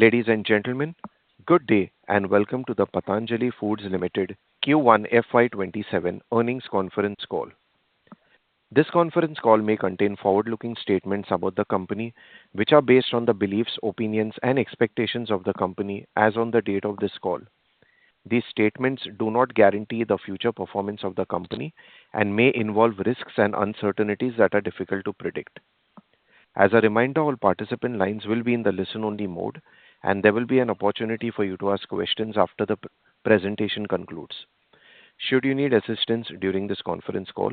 Ladies and gentlemen, good day and welcome to the Patanjali Foods Limited Q1 FY27 earnings conference call. This conference call may contain forward-looking statements about the company, which are based on the beliefs, opinions, and expectations of the company as on the date of this call. These statements do not guarantee the future performance of the company and may involve risks and uncertainties that are difficult to predict. As a reminder, all participant lines will be in the listen-only mode, and there will be an opportunity for you to ask questions after the presentation concludes. Should you need assistance during this conference call,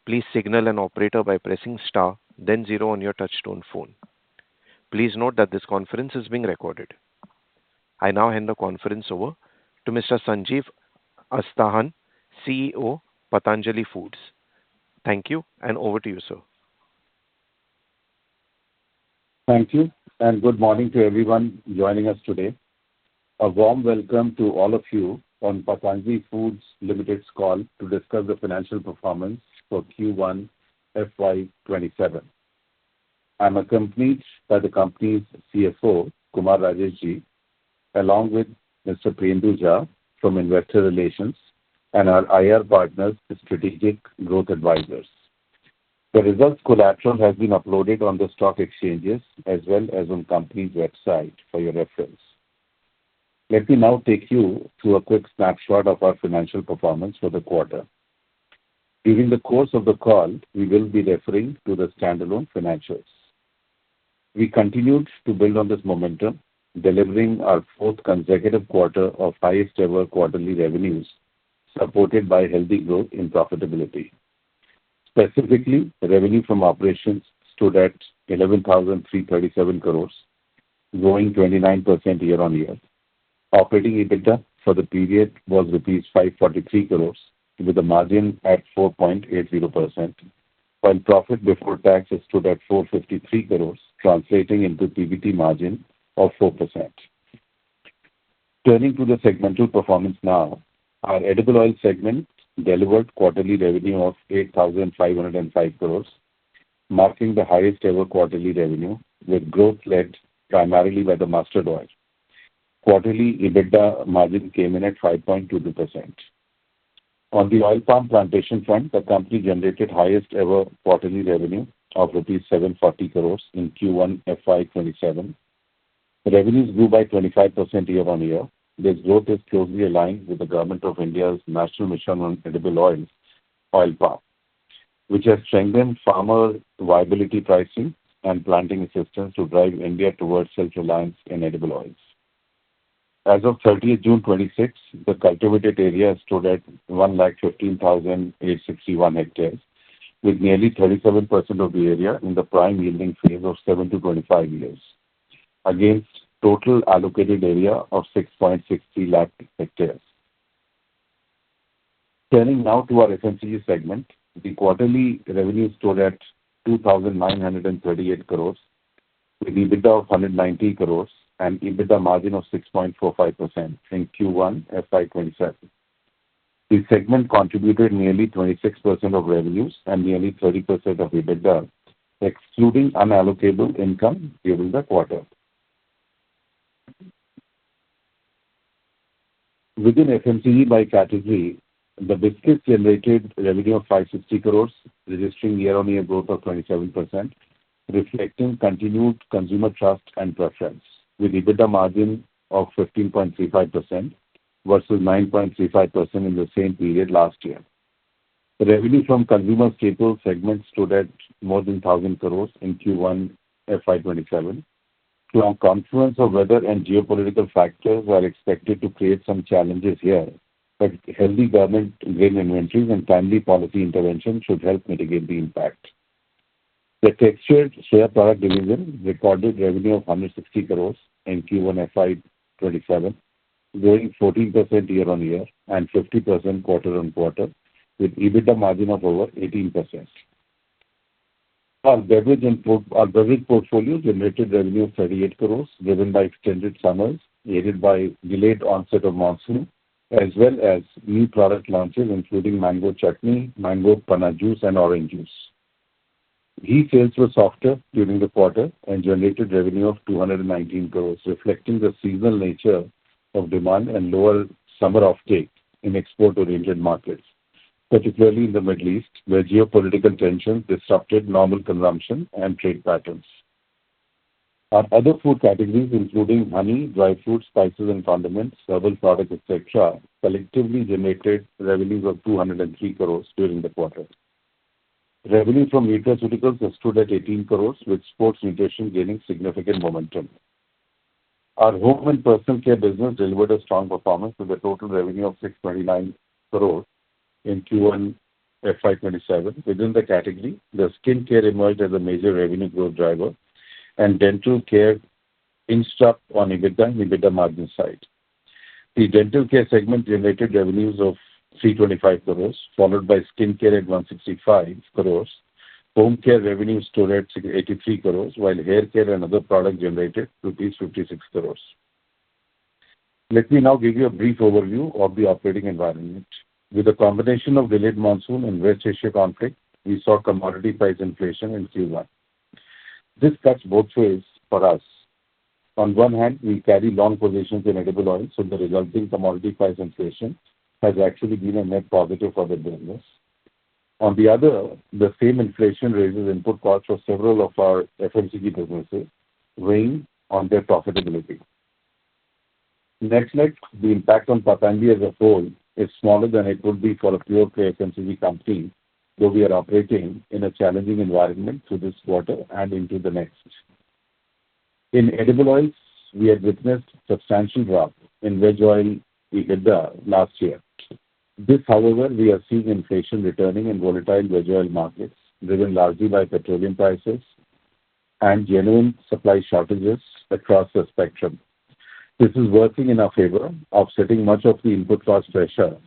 please signal an operator by pressing star, then zero on your touchtone phone. Please note that this conference is being recorded. I now hand the conference over to Mr. Sanjeev Asthahan, CEO, Patanjali Foods. Thank you, and over to you, sir. Thank you, and good morning to everyone joining us today. A warm welcome to all of you on Patanjali Foods Limited's call to discuss the financial performance for Q1 FY27. I'm accompanied by the company's CFO, Kumar Rajeshji, along with Mr. Priyendu Jha from Investor Relations and our IR partners, Strategic Growth Advisors. The results collateral has been uploaded on the stock exchanges as well as on company's website for your reference. Let me now take you through a quick snapshot of our financial performance for the quarter. During the course of the call, we will be referring to the standalone financials. We continued to build on this momentum, delivering our fourth consecutive quarter of highest ever quarterly revenues, supported by healthy growth in profitability. Specifically, revenue from operations stood at 11,337 crores, growing 29% year-on-year. Operating EBITDA for the period was rupees 543 crores, with a margin at 4.80%, while profit before tax stood at 453 crores, translating into PBT margin of 4%. Turning to the segmental performance now, our edible oil segment delivered quarterly revenue of 8,505 crores, marking the highest ever quarterly revenue, with growth led primarily by the mustard oil. Quarterly EBITDA margin came in at 5.22%. On the oil palm plantation front, the company generated highest ever quarterly revenue of rupees 740 crores in Q1 FY27. Revenues grew by 25% year-on-year. This growth is closely aligned with the Government of India's National Mission on Edible Oils, oil palm, which has strengthened farmer viability pricing and planting assistance to drive India towards self-reliance in edible oils. As of 30th June 26, the cultivated area stood at 115,861 hectares, with nearly 37% of the area in the prime yielding phase of 7 to 25 years, against total allocated area of 6.63 lakh hectares. Turning now to our FMCG segment, the quarterly revenue stood at 2,938 crores, with EBITDA of 190 crores and EBITDA margin of 6.45% in Q1 FY27. The segment contributed nearly 26% of revenues and nearly 30% of EBITDA, excluding unallocable income during the quarter. Within FMCG by category, the biscuits generated revenue of 560 crores, registering year-on-year growth of 27%, reflecting continued consumer trust and preference, with EBITDA margin of 15.35% versus 9.35% in the same period last year. The revenue from consumer staples segment stood at more than 1,000 crores in Q1 FY27. Strong confluence of weather and geopolitical factors are expected to create some challenges here, but healthy government grain inventories and timely policy intervention should help mitigate the impact. The textured soya product division recorded revenue of 160 crores in Q1 FY27, growing 14% year-on-year and 50% quarter-on-quarter, with EBITDA margin of over 18%. Our beverage portfolio generated revenue of 38 crores, driven by extended summers, aided by delayed onset of monsoon, as well as new product launches including mango chutney, mango panna juice, and orange juice. Ghee sales were softer during the quarter and generated revenue of 219 crores, reflecting the seasonal nature of demand and lower summer offtake in export-oriented markets, particularly in the Middle East, where geopolitical tensions disrupted normal consumption and trade patterns. Our other food categories, including honey, dry fruits, spices and condiments, herbal products, etc., collectively generated revenues of 203 crores during the quarter. Revenue from nutraceuticals stood at 18 crores, with sports nutrition gaining significant momentum. Our home and personal care business delivered a strong performance with a total revenue of 629 crores in Q1 FY27. Within the category, the skin care emerged as a major revenue growth driver, and dental care inched up on EBITDA and EBITDA margin side. The dental care segment generated revenues of 325 crores, followed by skin care at 165 crores. Home care revenues stood at 83 crores, while hair care and other products generated rupees 56 crores. Let me now give you a brief overview of the operating environment. With a combination of delayed monsoon and West Asia conflict, we saw commodity price inflation in Q1. This cuts both ways for us. On one hand, we carry long positions in edible oil, so the resulting commodity price inflation has actually been a net positive for the business. On the other, the same inflation raises input costs for several of our FMCG businesses, weighing on their profitability. Next, the impact on Patanjali as a whole is smaller than it would be for a pure play FMCG company, though we are operating in a challenging environment through this quarter and into the next. In edible oils, we had witnessed substantial drop in veg oil EBITDA last year. This, however, we are seeing inflation returning in volatile veg oil markets, driven largely by petroleum prices and genuine supply shortages across the spectrum. This is working in our favor, offsetting much of the input cost pressure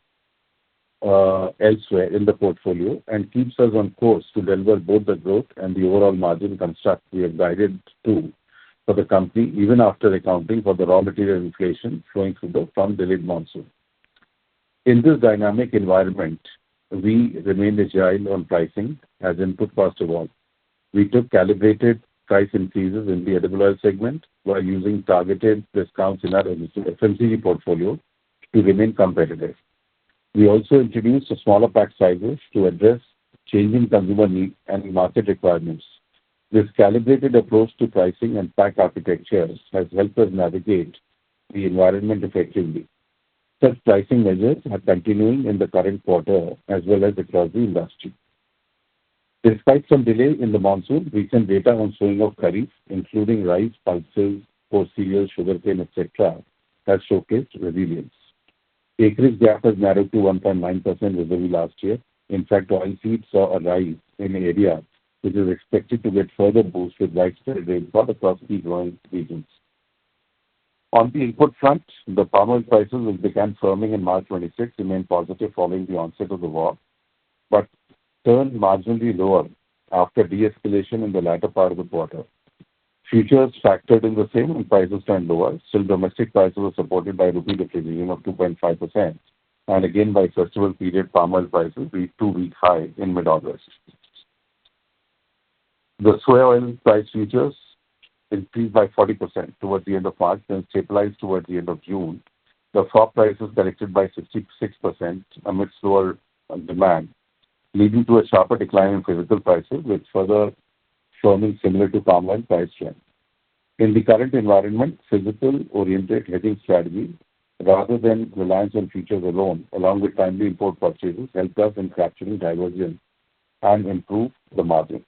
elsewhere in the portfolio, and keeps us on course to deliver both the growth and the overall margin construct we have guided to for the company, even after accounting for the raw material inflation flowing through from delayed monsoon. In this dynamic environment, we remain agile on pricing as input costs evolve. We took calibrated price increases in the edible oil segment while using targeted discounts in our FMCG portfolio to remain competitive. We also introduced a smaller pack sizes to address changing consumer needs and market requirements. This calibrated approach to pricing and pack architecture has helped us navigate the environment effectively. Such pricing measures are continuing in the current quarter as well as across the industry. Despite some delay in the monsoon, recent data on sowing of kharif, including rice, pulses, coarse cereals, sugarcane, etc., has showcased resilience. Acreage gap has narrowed to 1.9% vis-a-vis last year. In fact, oilseed saw a rise in area, which is expected to get further boost with widespread rainfall across key growing regions. On the input front, the palm oil prices, which began firming in March 26, remained positive following the onset of the war, but turned marginally lower after de-escalation in the latter part of the quarter. Futures factored in the same and prices turned lower. Still, domestic prices were supported by rupee depreciation of 2.5% and again by festival period palm oil prices reached 2-week high in mid-August. The soya oil price futures increased by 40% towards the end of March and stabilized towards the end of June. The FOB prices corrected by 66% amidst lower demand, leading to a sharper decline in physical prices, with further firming similar to palm oil price trend. In the current environment, physical-oriented hedging strategy, rather than reliance on futures alone, along with timely import purchases, helped us in capturing divergence and improve the margins.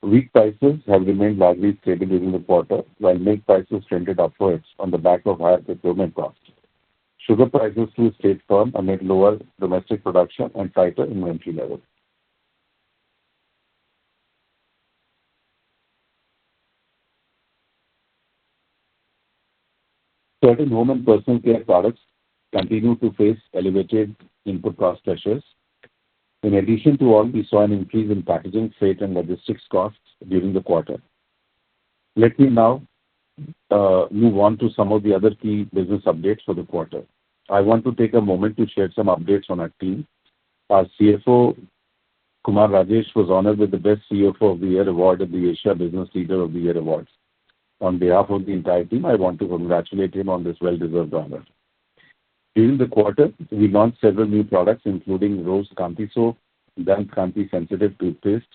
Wheat prices have remained largely stable during the quarter, while milk prices trended upwards on the back of higher procurement costs. Sugar prices too stayed firm amid lower domestic production and tighter inventory levels. Certain home and personal care products continue to face elevated input cost pressures. In addition to all, we saw an increase in packaging, freight, and logistics costs during the quarter. Let me now move on to some of the other key business updates for the quarter. I want to take a moment to share some updates on our team. Our CFO, Kumar Rajesh was honored with the Best CFO of the Year award at the Asia Business Leader of the Year Awards. On behalf of the entire team, I want to congratulate him on this well-deserved honor. During the quarter, we launched several new products, including Rose Kanti Soap, Dant Kanti Sensitive Toothpaste,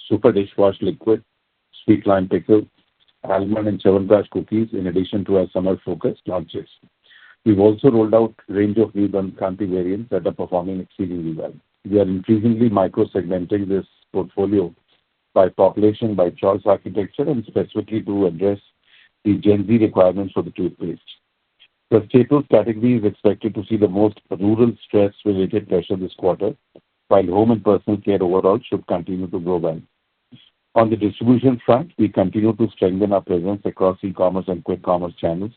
Super Dishwash Liquid, Sweet Lime Pickle, Almond and Chyawanprash Cookies, in addition to our summer-focused launches. We've also rolled out a range of new Dant Kanti variants that are performing exceedingly well. We are increasingly micro-segmenting this portfolio by population, by choice architecture, and specifically to address the Gen Z requirements for the toothpaste. The staples category is expected to see the most rural stress-related pressure this quarter, while home and personal care overall should continue to grow well. On the distribution front, we continue to strengthen our presence across e-commerce and quick commerce channels.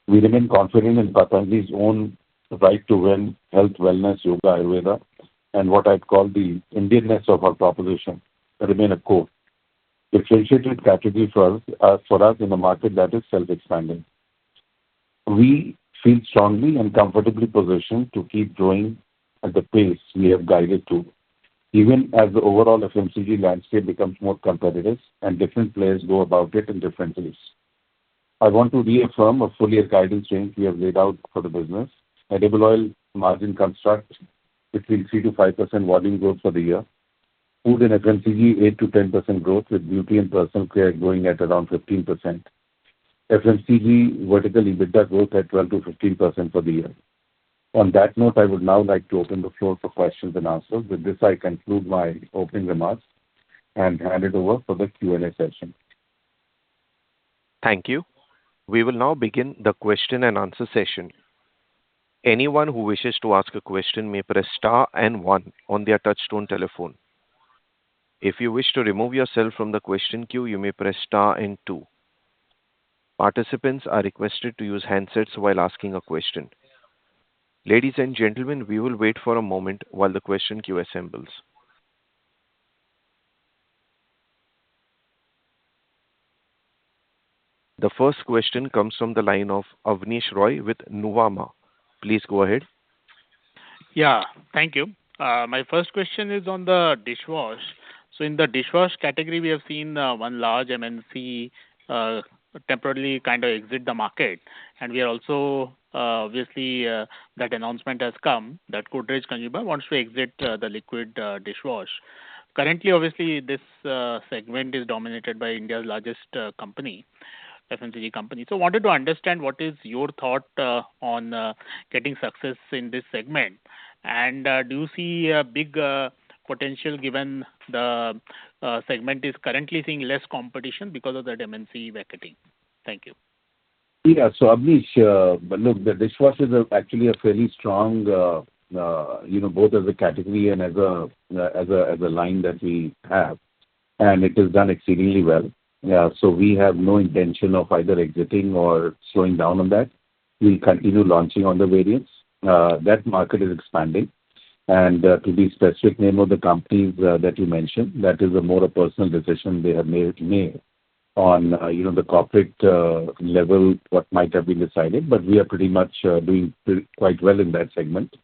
We remain confident in Patanjali's own right to win health, wellness, yoga, Ayurveda, and what I'd call the Indianness of our proposition remain a core differentiated category for us in a market that is self-expanding. We feel strongly and comfortably positioned to keep growing at the pace we have guided to, even as the overall FMCG landscape becomes more competitive and different players go about it in different ways. I want to reaffirm a full year guidance range we have laid out for the business. Edible oil margin construct between 3 to 5% volume growth for the year. Food and FMCG 8 to 10% growth, with beauty and personal care growing at around 15%. FMCG vertical EBITDA growth at 12 to 15% for the year. On that note, I would now like to open the floor for questions and answers. With this, I conclude my opening remarks and hand it over for the Q&A session. Thank you. We will now begin the question and answer session. Anyone who wishes to ask a question may press star and one on their touchtone telephone. If you wish to remove yourself from the question queue, you may press star and two. Participants are requested to use handsets while asking a question. Ladies and gentlemen, we will wait for a moment while the question queue assembles. The first question comes from the line of Avnish Roy with Nuvama. Please go ahead. Yeah, thank you. My first question is on the dishwash. So in the dishwash category, we have seen one large MNC temporarily kind of exit the market, and we are also obviously that announcement has come that Godrej Consumer wants to exit the liquid dishwash. Currently, obviously, this segment is dominated by India's largest company, FMCG company. So wanted to understand what is your thought on getting success in this segment, and do you see a big potential given the segment is currently seeing less competition because of that MNC vacating? Thank you. Yeah, so Avnish, but look, the dishwash is actually a fairly strong, both as a category and as a line that we have, and it has done exceedingly well. Yeah, so we have no intention of either exiting or slowing down on that. We'll continue launching on the variants. That market is expanding. And to be specific, name of the companies that you mentioned, that is a more a personal decision they have made on the corporate level, what might have been decided, but we are pretty much doing quite well in that segment.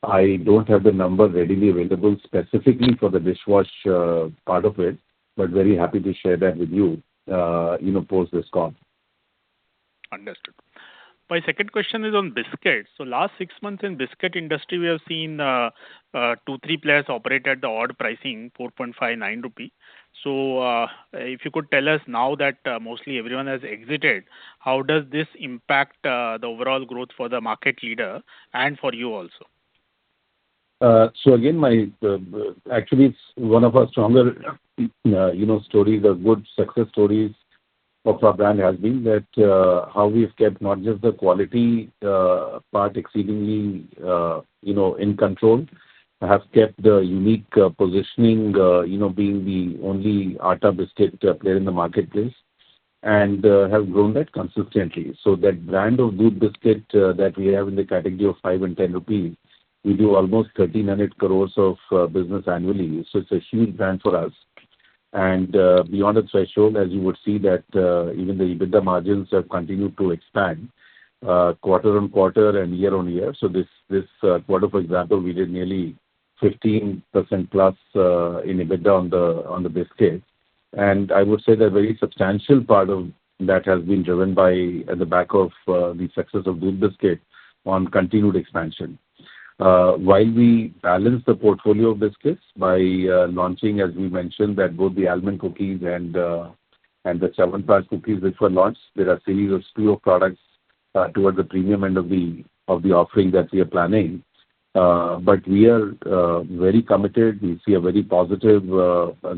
I don't have the number readily available specifically for the dishwash part of it, but very happy to share that with you, post this call. Understood. My second question is on biscuits. So last 6 months in biscuit industry, we have seen 2-3 players operate at the odd pricing, 4.59 rupee. So if you could tell us now that mostly everyone has exited, how does this impact the overall growth for the market leader and for you also? So again, actually it's one of our stronger, stories, the good success stories of our brand has been that how we've kept not just the quality part exceedingly, in control, have kept the unique positioning, being the only atta biscuit player in the marketplace, and have grown that consistently. So that brand of good biscuit that we have in the category of 5 and 10 rupees, we do almost 1,300 crores of business annually. So it's a huge brand for us. And beyond a threshold, as you would see that even the EBITDA margins have continued to expand quarter on quarter and year on year. So this quarter, for example, we did nearly 15% plus in EBITDA on the biscuit. And I would say that a very substantial part of that has been driven by at the back of the success of Doodh Biscuit on continued expansion. While we balance the portfolio of biscuits by launching, as we mentioned, that both the almond cookies and the Chyawanprash cookies which were launched, there are series of slew of products towards the premium end of the offering that we are planning. But we are very committed. We see a very positive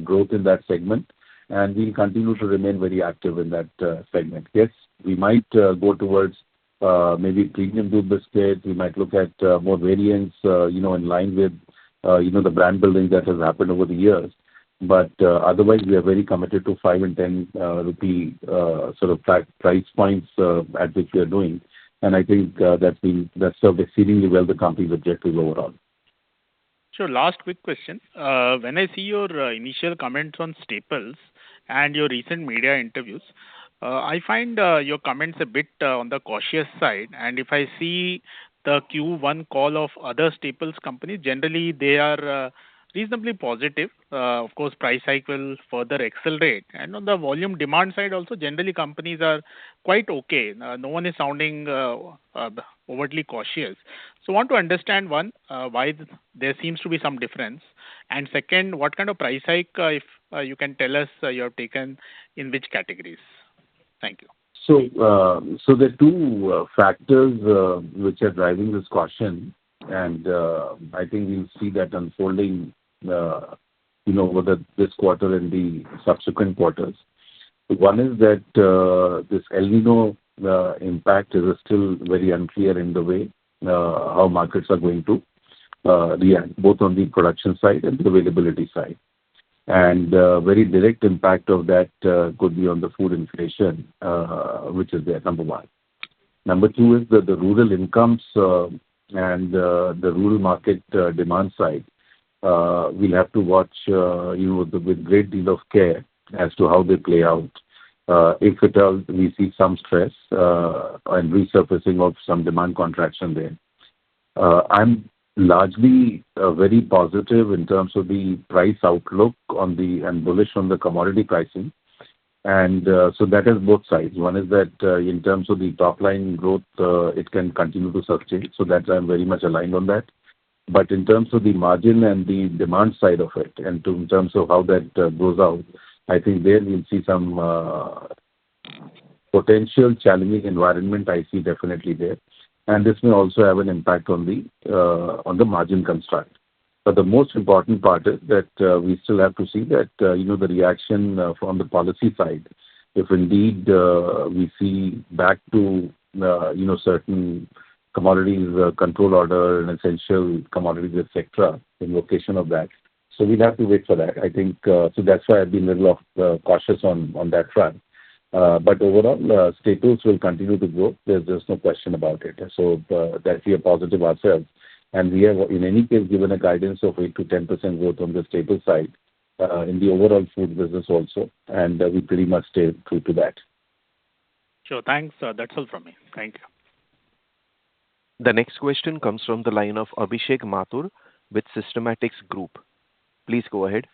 growth in that segment, and we'll continue to remain very active in that segment. Yes, we might go towards maybe premium Doodh Biscuit. We might look at more variants, in line with, the brand building that has happened over the years. But otherwise, we are very committed to 5 and 10 rupee sort of price points at which we are doing. And I think that's served exceedingly well the company's objectives overall. Sure. Last quick question. When I see your initial comments on staples and your recent media interviews, I find your comments a bit on the cautious side. And if I see the Q1 call of other staples companies, generally they are reasonably positive. Of course, price hike will further accelerate. And on the volume demand side also, generally companies are quite okay. No one is sounding overtly cautious. So I want to understand, one, why there seems to be some difference. And second, what kind of price hike, if you can tell us, you have taken in which categories? Thank you. So there are two factors which are driving this caution, and I think we'll see that unfolding, over this quarter and the subsequent quarters. One is that this El Nino impact is still very unclear in the way how markets are going to react, both on the production side and the availability side. And very direct impact of that could be on the food inflation, which is there, number one. Number two is the rural incomes and the rural market demand side. We'll have to watch with great deal of care as to how they play out. If at all we see some stress and resurfacing of some demand contraction there. I'm largely very positive in terms of the price outlook and bullish on the commodity pricing. And so that has both sides. One is that in terms of the top line growth, it can continue to sustain. So that I'm very much aligned on that. But in terms of the margin and the demand side of it, and in terms of how that goes out, I think there we'll see some potential challenging environment I see definitely there. And this may also have an impact on the margin construct. But the most important part is that we still have to see that, the reaction from the policy side. If indeed we see back to, certain commodities control order and essential commodities, etc., invocation of that. So we'll have to wait for that. I think, so that's why I've been a little cautious on that front. But overall, staples will continue to grow. There's no question about it. So that we are positive ourselves. And we have, in any case, given a guidance of 8 to 10% growth on the staple side in the overall food business also. And we pretty much stay true to that. Sure. Thanks. That's all from me. Thank you. The next question comes from the line of Abhishek Mathur with Systematics Group. Please go ahead.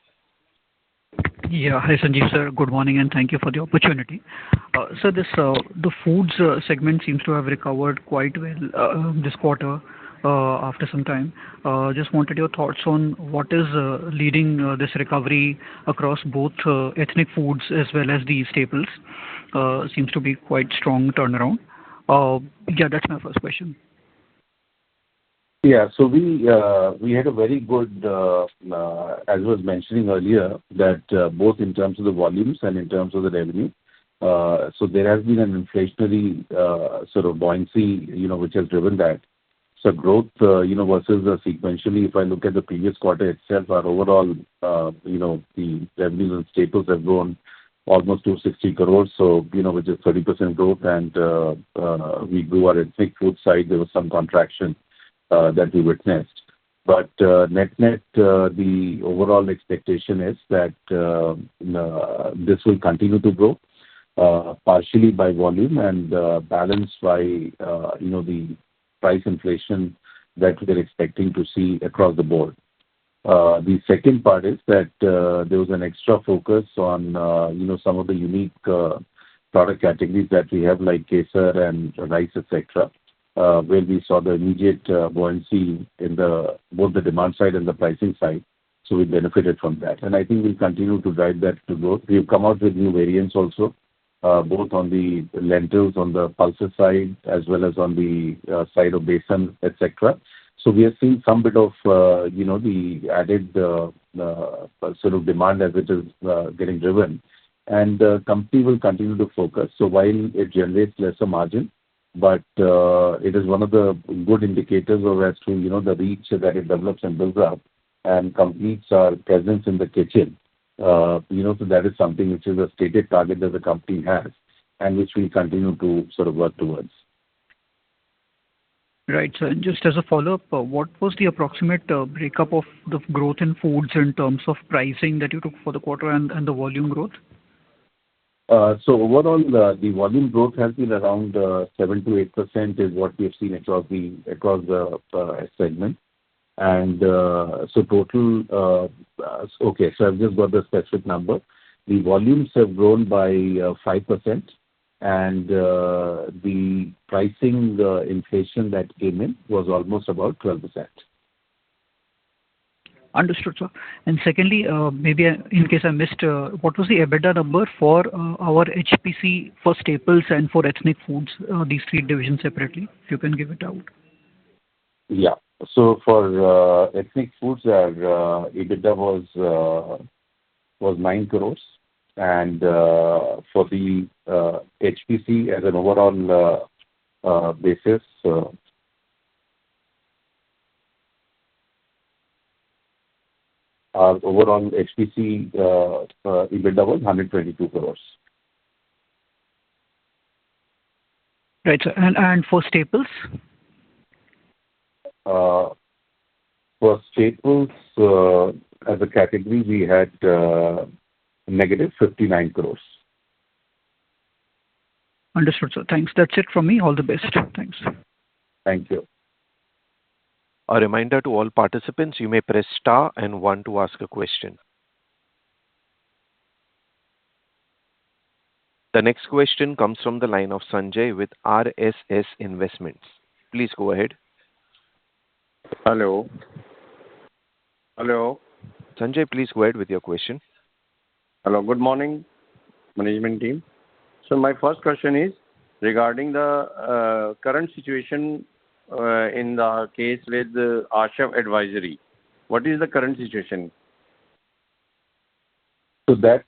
Yeah. Hi, Sanjeev sir. Good morning, and thank you for the opportunity. So the foods segment seems to have recovered quite well this quarter after some time. Just wanted your thoughts on what is leading this recovery across both ethnic foods as well as the staples. Seems to be quite strong turnaround. Yeah, that's my first question. Yeah. So we had a very good, as I was mentioning earlier, that both in terms of the volumes and in terms of the revenue. So there has been an inflationary sort of buoyancy, which has driven that. So growth, versus sequentially, if I look at the previous quarter itself, our overall, the revenues and staples have grown almost to 60 crores, so, which is 30% growth. And we grew our ethnic food side. There was some contraction that we witnessed. But net, the overall expectation is that this will continue to grow, partially by volume and balanced by, the price inflation that we're expecting to see across the board. The second part is that there was an extra focus on some of the unique product categories that we have, like kesar and rice, etc., where we saw the immediate buoyancy in both the demand side and the pricing side. So we benefited from that. And I think we'll continue to drive that to growth. We've come out with new variants also, both on the lentils, on the pulses side, as well as on the side of besan, etc. So we are seeing some bit of the added sort of demand as it is getting driven. And the company will continue to focus. So while it generates lesser margin, but it is one of the good indicators of as to the reach that it develops and builds up and completes our presence in the kitchen. So that is something which is a stated target that the company has and which we continue to sort of work towards. Right. So just as a follow-up, what was the approximate breakup of the growth in foods in terms of pricing that you took for the quarter and the volume growth? So overall, the volume growth has been around 7-8% is what we have seen across the segment. And so total, okay, so I've just got the specific number. The volumes have grown by 5%, and the pricing inflation that came in was almost about 12%. Understood, sir. And secondly, maybe in case I missed, what was the EBITDA number for our HPC for staples and for ethnic foods, these three divisions separately, if you can give it out? Yeah. So for ethnic foods, our EBITDA was 9 crores. And for the HPC as an overall basis, our overall HPC EBITDA was 122 crores. Right, sir. And for staples? For staples, as a category, we had negative 59 crores. Understood, sir. Thanks. That's it from me. All the best. Thanks. Thank you. A reminder to all participants, you may press star and one to ask a question. The next question comes from the line of Sanjay with RSS Investments. Please go ahead. Hello. Hello. Sanjay, please go ahead with your question. Hello. Good morning, management team. So my first question is regarding the current situation in the case with the Asham Advisory. What is the current situation? So that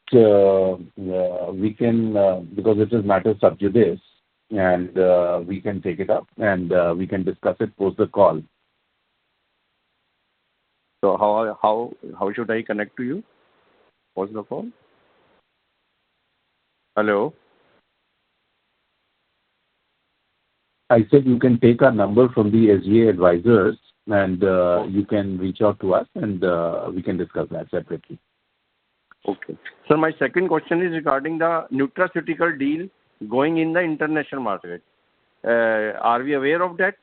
we can, because it is matter sub judice, and we can take it up and we can discuss it post the call. So how should I connect to you post the call? Hello. I said you can take our number from the SGA advisors and you can reach out to us and we can discuss that separately. Okay. So my second question is regarding the nutraceutical deal going in the international market. Are we aware of that?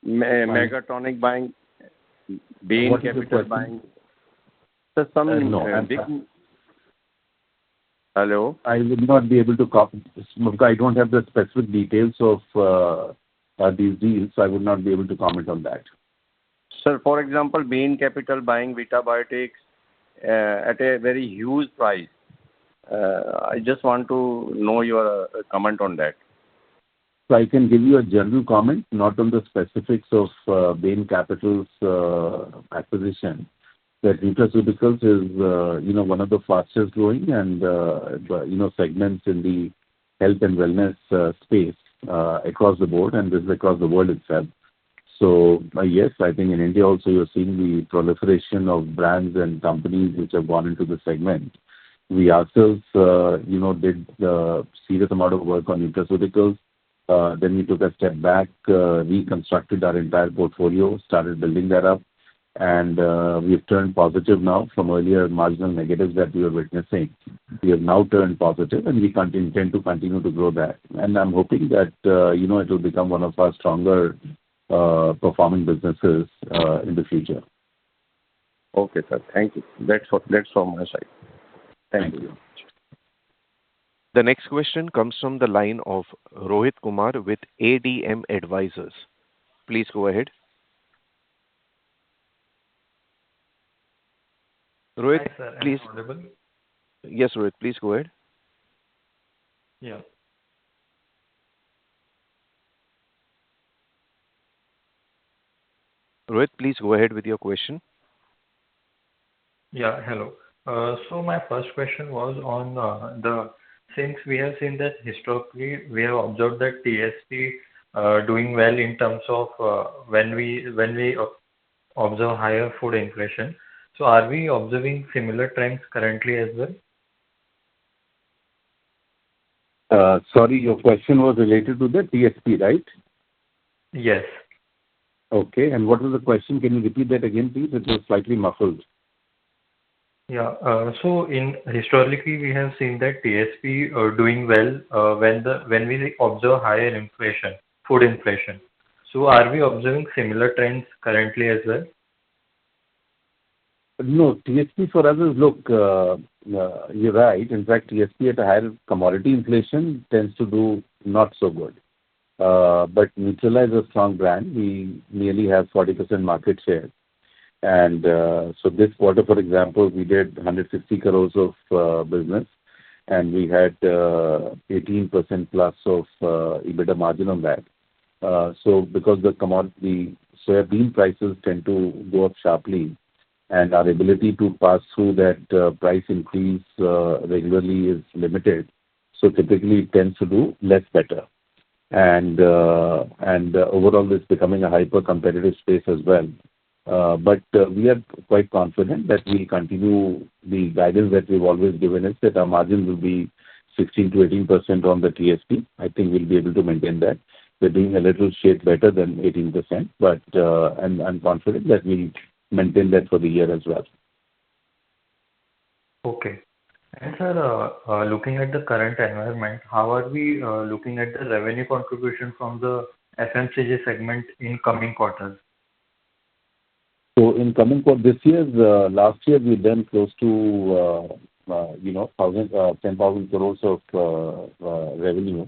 Megatonic buying, Bain Capital buying. So some big. Hello? I would not be able to comment. I don't have the specific details of these deals, so I would not be able to comment on that. Sir, for example, Bain Capital buying Vita Biotics at a very huge price. I just want to know your comment on that. So I can give you a general comment, not on the specifics of Bain Capital's acquisition. That nutraceuticals is one of the fastest growing and segments in the health and wellness space across the board, and this is across the world itself. So yes, I think in India also you're seeing the proliferation of brands and companies which have gone into the segment. We ourselves, did a serious amount of work on nutraceuticals. Then we took a step back, reconstructed our entire portfolio, started building that up, and we've turned positive now from earlier marginal negatives that we were witnessing. We have now turned positive, and we intend to continue to grow that. And I'm hoping that it will become one of our stronger performing businesses in the future. Okay, sir. Thank you. That's from my side. Thank you. The next question comes from the line of Rohit Kumar with ADM Advisors. Please go ahead. Rohit, Hi, sir. Am please. I audible? Yes, Rohit, please go ahead. Yeah. Rohit, please go ahead with your question. Yeah. Hello. So my first question was on since we have seen that historically we have observed that TSP doing well in terms of when we observe higher food inflation. So are we observing similar trends currently as well? Sorry, your question was related to the TSP, right? Yes. Okay. And what was the question? Can you repeat that again, please? It was slightly muffled. Yeah. So historically, we have seen that TSP doing well when we observe higher inflation, food inflation. So are we observing similar trends currently as well? No, TSP for us is, look, you're right. In fact, TSP at a higher commodity inflation tends to do not so good. But Nutrela is a strong brand. We nearly have 40% market share. And so this quarter, for example, we did 150 crores of business, and we had 18% plus of EBITDA margin on that. So because the soybean prices tend to go up sharply, and our ability to pass through that price increase regularly is limited, so typically it tends to do less better. And overall, it's becoming a hyper-competitive space as well. But we are quite confident that we continue the guidance that we've always given is that our margin will be 16 to 18% on the TSP. I think we'll be able to maintain that. We're doing a little shade better than 18%, but I'm confident that we'll maintain that for the year as well. Okay. And sir, looking at the current environment, how are we looking at the revenue contribution from the FMCG segment in coming quarters? So in coming quarter, last year we've done close to 10,000 crores of revenue.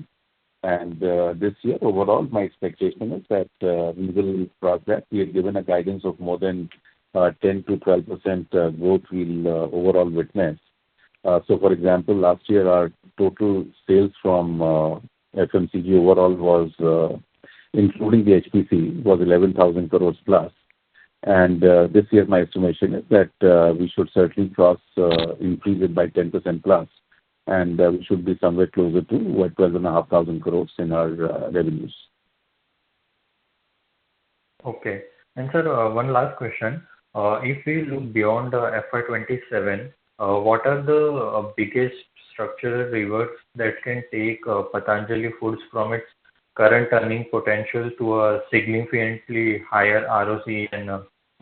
And this year, overall, my expectation is that we will cross that. We have given a guidance of more than 10 to 12% growth we'll overall witness. So, for example, last year our total sales from FMCG overall was, including the HPC, was 11,000 crores plus. And this year, my estimation is that we should certainly increase it by 10% plus, and we should be somewhere closer to 12,500 crores in our revenues. Okay. And sir, one last question. If we look beyond FY27, what are the biggest structural levers that can take Patanjali Foods from its current earning potential to a significantly higher ROC and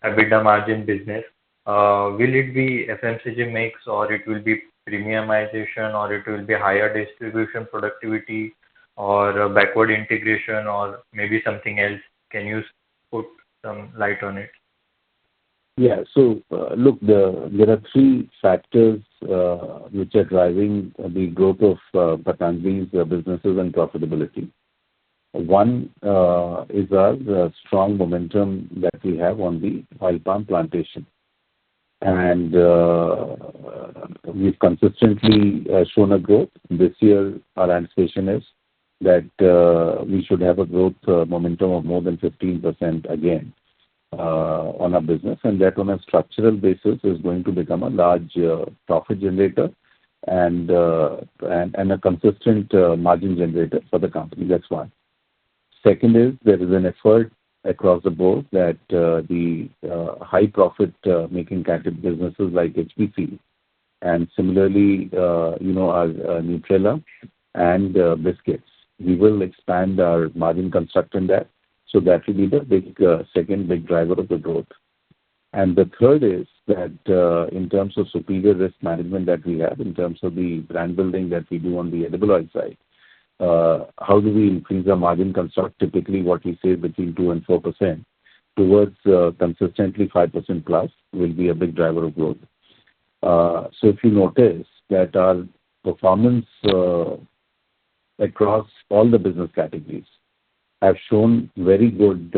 EBITDA margin business? Will it be FMCG mix, or it will be premiumization, or it will be higher distribution productivity, or backward integration, or maybe something else? Can you put some light on it? Yeah. So, look, there are three factors which are driving the growth of Patanjali's businesses and profitability. One is our strong momentum that we have on the oil palm plantation. And we've consistently shown a growth. This year, our anticipation is that we should have a growth momentum of more than 15% again on our business, and that on a structural basis is going to become a large profit generator and a consistent margin generator for the company. That's one. Second is there is an effort across the board that the high profit making category businesses like HPC and similarly our Nutrela and biscuits, we will expand our margin construct in that. So that will be the second big driver of the growth. And the third is that in terms of superior risk management that we have, in terms of the brand building that we do on the edible oil side, how do we increase our margin construct? Typically, what we say between 2% and 4% towards consistently 5% plus will be a big driver of growth. So if you notice that our performance across all the business categories have shown very good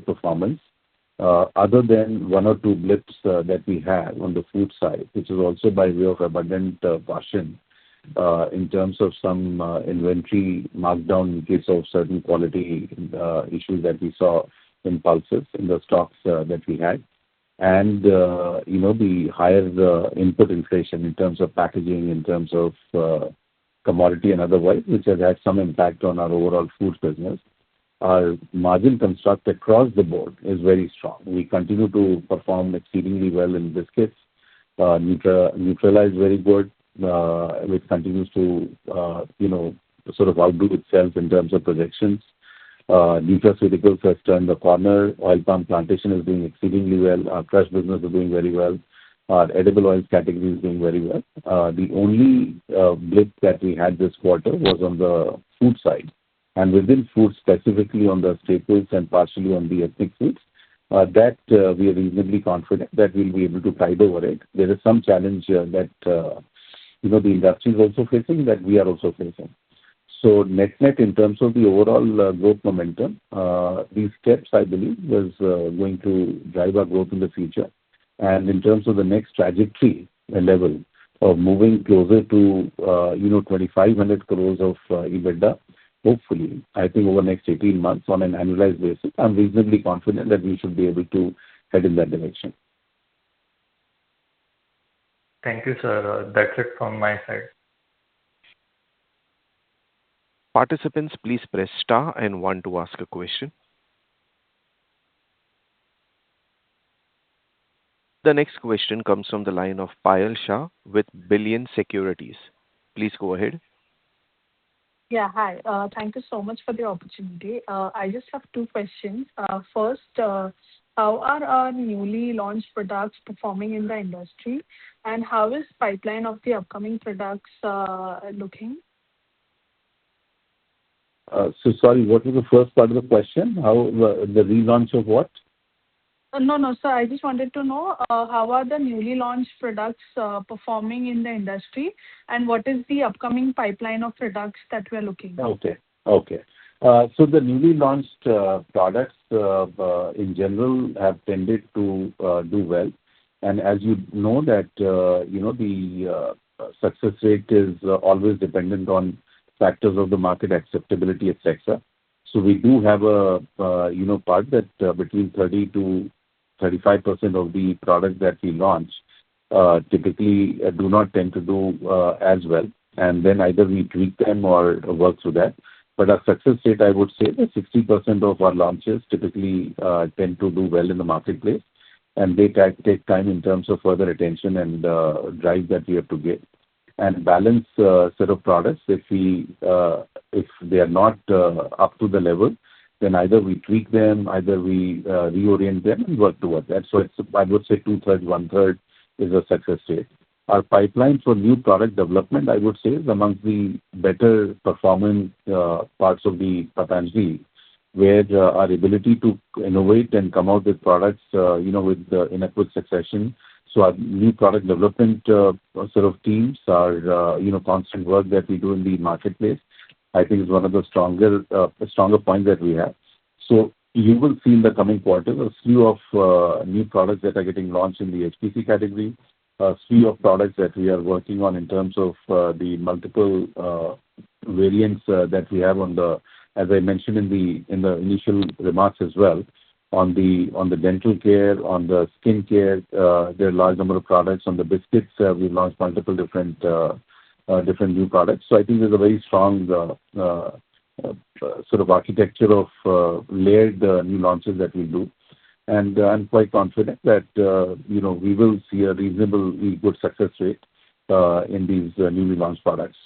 performance, other than one or two blips that we have on the food side, which is also by way of abundant caution in terms of some inventory markdown in case of certain quality issues that we saw in pulses in the stocks that we had. And the higher input inflation in terms of packaging, in terms of commodity and otherwise, which has had some impact on our overall foods business. Our margin construct across the board is very strong. We continue to perform exceedingly well in biscuits. Neutralize very good, which continues to sort of outdo itself in terms of projections. Nutraceuticals has turned the corner. Oil palm plantation is doing exceedingly well. Our crush business is doing very well. Our edible oils category is doing very well. The only blip that we had this quarter was on the food side. And within food, specifically on the staples and partially on the ethnic foods, that we are reasonably confident that we'll be able to tide over it. There is some challenge that the industry is also facing, that we are also facing. So net-net, in terms of the overall growth momentum, these steps, I believe, was going to drive our growth in the future. And in terms of the next trajectory level of moving closer to 2,500 crores of EBITDA, hopefully, I think over the next 18 months on an annualized basis, I'm reasonably confident that we should be able to head in that direction. Thank you, sir. That's it from my side. Participants, please press star and one to ask a question. The next question comes from the line of Payal Shah with Billion Securities. Please go ahead. Yeah, hi. Thank you so much for the opportunity. I just have two questions. First, how are our newly launched products performing in the industry, and how is pipeline of the upcoming products looking? So sorry, what was the first part of the question? How the relaunch of what? No, sir. I just wanted to know how are the newly launched products performing in the industry, and what is the upcoming pipeline of products that we are looking at? Okay. So the newly launched products in general have tended to do well. And as you know that the success rate is always dependent on factors of the market acceptability, etc. So we do have a part that between 30 to 35% of the products that we launch typically do not tend to do as well. And then either we tweak them or work through that. But our success rate, I would say that 60% of our launches typically tend to do well in the marketplace. And they take time in terms of further attention and drive that we have to get. And balance set of products, if they are not up to the level, then either we tweak them, either we reorient them and work towards that. So I would say 2/3, 1/3 is a success rate. Our pipeline for new product development, I would say, is amongst the better performing parts of the Patanjali, where our ability to innovate and come out with products in a quick succession. So our new product development sort of teams, our constant work that we do in the marketplace, I think is one of the stronger points that we have. So you will see in the coming quarters a slew of new products that are getting launched in the HPC category, a slew of products that we are working on in terms of the multiple variants that we have on the, as I mentioned in the initial remarks as well, on the dental care, on the skin care, there are a large number of products. On the biscuits, we've launched multiple different new products. So I think there's a very strong sort of architecture of layered new launches that we do. And I'm quite confident that we will see a reasonably good success rate in these newly launched products.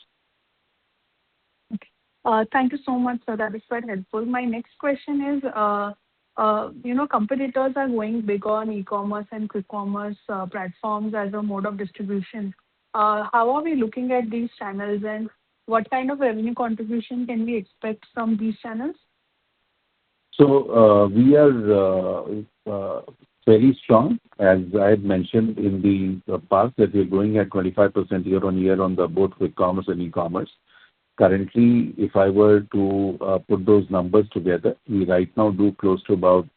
Okay. Thank you so much, sir. That is quite helpful. My next question is, competitors are going big on e-commerce and quick commerce platforms as a mode of distribution. How are we looking at these channels, and what kind of revenue contribution can we expect from these channels? We are very strong. As I had mentioned in the past, that we're growing at 25% year-on-year on the both quick commerce and e-commerce. Currently, if I were to put those numbers together, we right now do close to about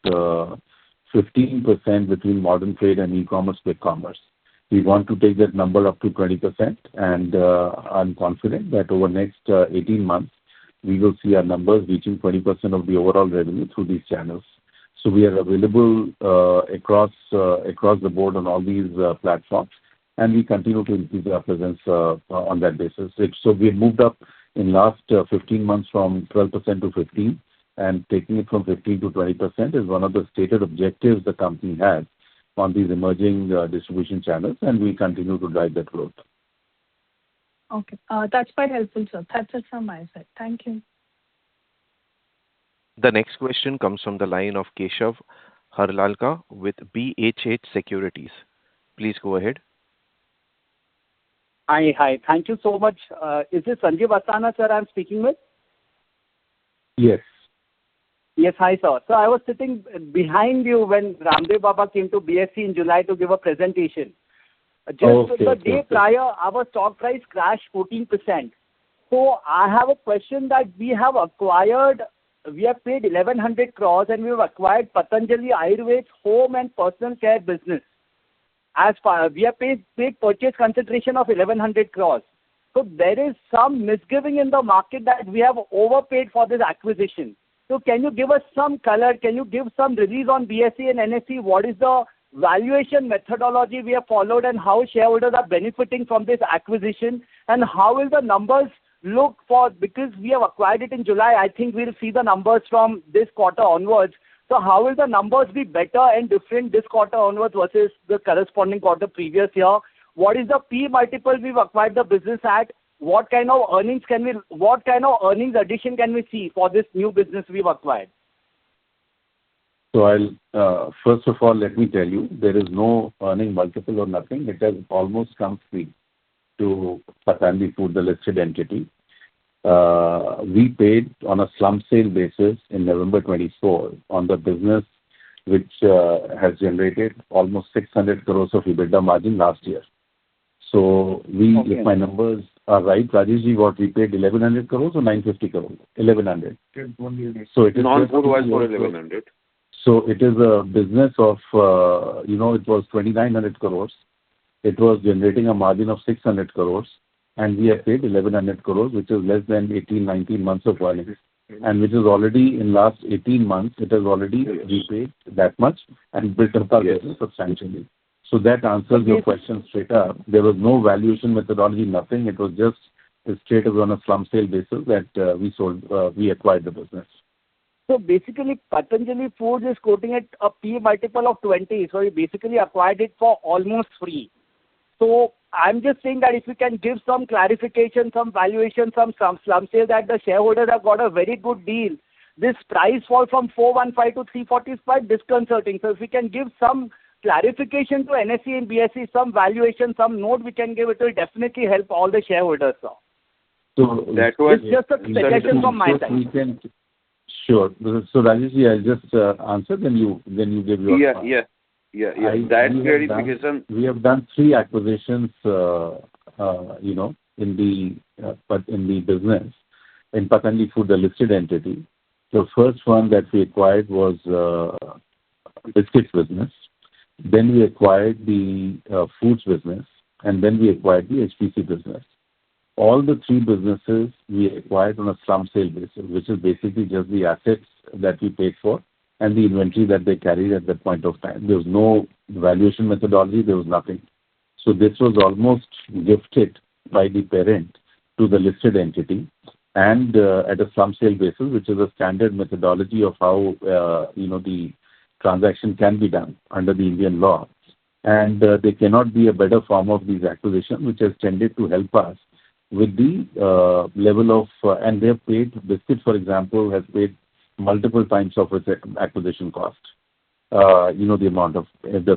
15% between modern trade and e-commerce quick commerce. We want to take that number up to 20%, and I'm confident that over the next 18 months, we will see our numbers reaching 20% of the overall revenue through these channels. We are available across the board on all these platforms, and we continue to increase our presence on that basis. We have moved up in last 15 months from 12% to 15%, and taking it from 15% to 20% is one of the stated objectives the company has on these emerging distribution channels, and we continue to drive that growth. Okay. That's quite helpful, sir. That's it from my side. Thank you. The next question comes from the line of Keshav Harlalka with BHH Securities. Please go ahead. Hi. Thank you so much. Is this Sanjeev Asthana, sir, I'm speaking with? Yes. Yes. Hi, sir. I was sitting behind you when Ramdev Baba came to BSE in July to give a presentation. Just the day prior, our stock price crashed 14%. I have a question that we have paid 1,100 crores and we have acquired Patanjali Ayurved's home and personal care business. We have paid purchase consideration of 1,100 crores. There is some misgiving in the market that we have overpaid for this acquisition. Can you give us some color? Can you give some release on BSE and NSE? What is the valuation methodology we have followed, and how shareholders are benefiting from this acquisition? How will the numbers look because we have acquired it in July, I think we'll see the numbers from this quarter onwards. How will the numbers be better and different this quarter onwards versus the corresponding quarter previous year? What is the P multiple we've acquired the business at? What kind of earnings addition can we see for this new business we've acquired? First of all, let me tell you, there is no earning multiple or nothing. It has almost come free to Patanjali Foods, the listed entity. We paid on a slump sale basis in November 2024 on the business, which has generated almost 600 crores of EBITDA margin last year. If my numbers are right, Rajesh, what we paid 1,100 crores or 950 crores? 1,100. Non-food was for 1,100. It is a business of, it was 2,900 crores. It was generating a margin of 600 crores, and we have paid 1,100 crores, which is less than 18, 19 months of earnings. Which is already in last 18 months, it has already repaid that much and built up our business substantially. That answers your question straight up. There was no valuation methodology, nothing. It was just straight up on a slump sale basis that we acquired the business. Basically, Patanjali Foods is quoting at a P multiple of 20. You basically acquired it for almost free. I'm just saying that if you can give some clarification, some valuation, some slump sale that the shareholders have got a very good deal. This price fall from 415 to 340 is quite disconcerting. If we can give some clarification to NSE and BSE, some valuation, some note we can give, it will definitely help all the shareholders, sir. It's just a suggestion from my side. Sure. Rajesh, I'll just answer, then you give your thoughts. Yeah. That clarification. We have done 3 acquisitions, in the business in Patanjali Foods, the listed entity. The first one that we acquired was biscuits business. Then we acquired the foods business, and then we acquired the HPC business. All the 3 businesses we acquired on a slump sale basis, which is basically just the assets that we paid for and the inventory that they carried at that point of time. There was no valuation methodology. There was nothing. This was almost gifted by the parent to the listed entity, and at a slump sale basis, which is a standard methodology of how the transaction can be done under the Indian law. There cannot be a better form of these acquisitions, which has tended to help us with the level of, and they have paid, biscuits, for example, has paid multiple times of its acquisition cost. The amount of,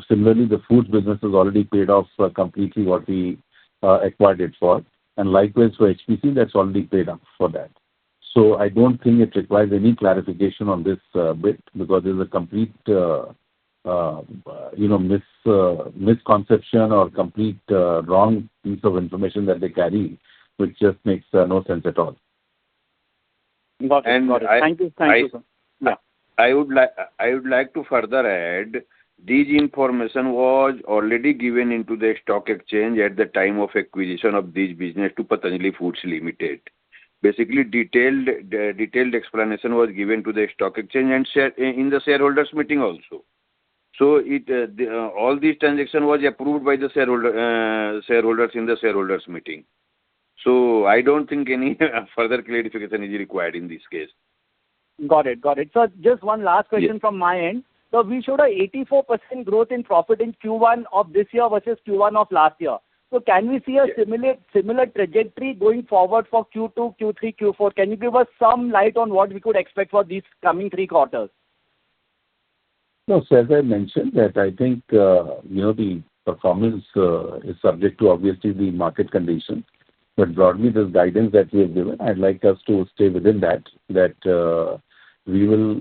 similarly, the foods business has already paid off completely what we acquired it for. And likewise for HPC, that's already paid up for that. So I don't think it requires any clarification on this bit, because there's a complete misconception or complete wrong piece of information that they carry, which just makes no sense at all. Got it. Got it. Thank you, sir. Yeah. I would like to further add, this information was already given into the stock exchange at the time of acquisition of this business to Patanjali Foods Limited. Basically, detailed explanation was given to the stock exchange and in the shareholders meeting also. So all these transactions was approved by the shareholders in the shareholders meeting. So I don't think any further clarification is required in this case. Got it. So just one last question from my end. So we showed a 84% growth in profit in Q1 of this year versus Q1 of last year. So can we see a similar trajectory going forward for Q2, Q3, Q4? Can you give us some light on what we could expect for these coming 3 quarters? No, so as I mentioned, that I think the performance is subject to obviously the market conditions. But broadly, this guidance that we have given, I'd like us to stay within that we will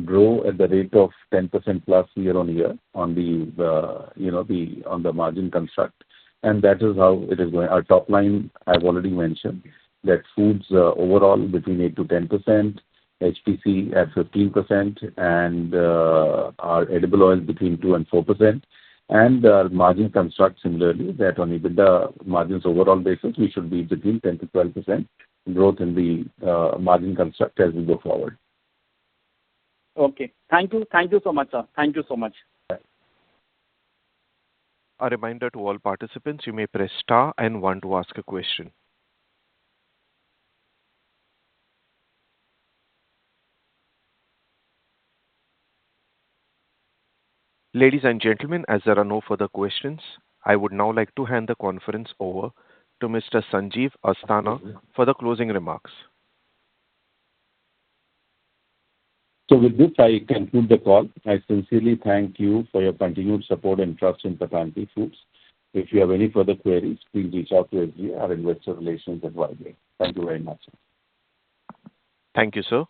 grow at the rate of 10% plus year-on-year on the margin construct, and that is how it is going. Our top line, I've already mentioned that foods overall between 8 to 10%, HPC at 15%, and our edible oil between 2 and 4%. And our margin construct similarly, that on EBITDA margins overall basis, we should be between 10 to 12% growth in the margin construct as we go forward. Okay. Thank you. Thank you so much, sir. Thank you so much. A reminder to all participants, you may press star and 1 to ask a question. Ladies and gentlemen, as there are no further questions, I would now like to hand the conference over to Mr. Sanjeev Asthana for the closing remarks. So with this, I conclude the call. I sincerely thank you for your continued support and trust in Patanjali Foods. If you have any further queries, please reach out to SGA, our investor relations advisor. Thank you very much. Thank you, sir.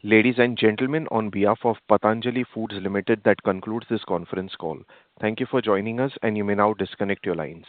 Ladies and gentlemen, on behalf of Patanjali Foods Limited, that concludes this conference call. Thank you for joining us, and you may now disconnect your lines.